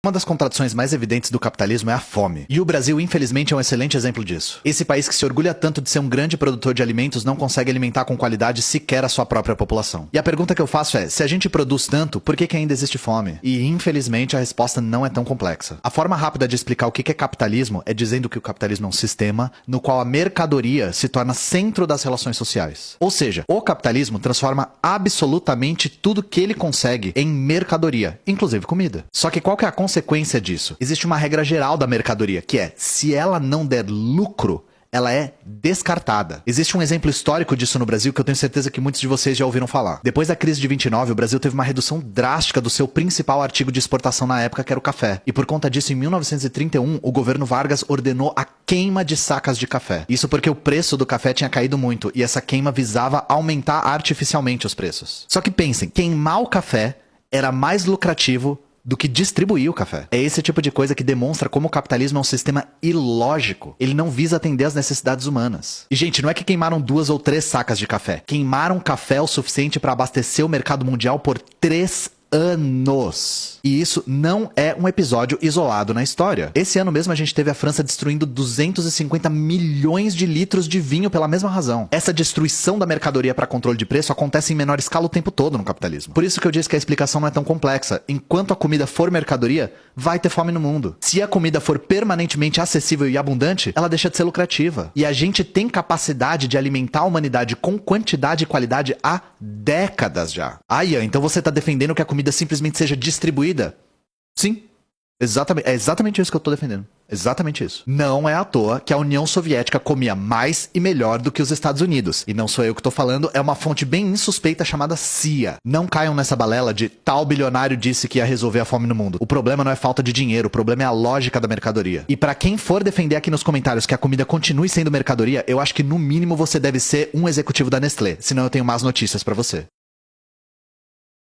Uma das contradições mais evidentes do capitalismo é a fome. E o Brasil, infelizmente, é um excelente exemplo disso. Esse país que se orgulha tanto de ser um grande produtor de alimentos não consegue alimentar com qualidade sequer a sua própria população. E a pergunta que eu faço é, se a gente produz tanto, por que ainda existe fome? E, infelizmente, a resposta não é tão complexa. A forma rápida de explicar o que é capitalismo é dizendo que o capitalismo é um sistema no qual a mercadoria se torna centro das relações sociais. Ou seja, o capitalismo transforma absolutamente tudo que ele consegue em mercadoria, inclusive comida. Só que qual que é a consequência disso? Existe uma regra geral da mercadoria, que é, se ela não der lucro, ela é descartada. Existe um exemplo histórico disso no Brasil que eu tenho certeza que muitos de vocês já ouviram falar. Depois da crise de 29, o Brasil teve uma redução drástica do seu principal artigo de exportação na época, que era o café. E por conta disso, em 1931, o governo Vargas ordenou a queima de sacas de café. Isso porque o preço do café tinha caído muito, e essa queima visava aumentar artificialmente os preços. Só que pensem, queimar o café era mais lucrativo do que distribuir o café. É esse tipo de coisa que demonstra como o capitalismo é um sistema ilógico. Ele não visa atender às necessidades humanas. E, gente, não é que queimaram 2 ou 3 sacas de café. Queimaram café o suficiente para abastecer o mercado mundial por 3 anos. E isso não é um episódio isolado na história. Esse ano mesmo a gente teve a França destruindo 250 milhões de litros de vinho pela mesma razão. Essa destruição da mercadoria para controle de preço acontece em menor escala o tempo todo no capitalismo. Por isso que eu disse que a explicação não é tão complexa. Enquanto a comida for mercadoria, vai ter fome no mundo. Se a comida for permanentemente acessível e abundante, ela deixa de ser lucrativa. E a gente tem capacidade de alimentar a humanidade com quantidade e qualidade há décadas já. Ah, Ian, então você tá defendendo que a comida simplesmente seja distribuída? Sim. É exatamente isso que eu tô defendendo. Exatamente isso. Não é à toa que a União Soviética comia mais e melhor do que os Estados Unidos. E não sou eu que tô falando, é uma fonte bem insuspeita chamada CIA. Não caiam nessa balela de tal bilionário disse que ia resolver a fome no mundo. O problema não é falta de dinheiro, o problema é a lógica da mercadoria. E pra quem for defender aqui nos comentários que a comida continue sendo mercadoria, eu acho que no mínimo você deve ser um executivo da Nestlé, senão eu tenho más notícias pra você.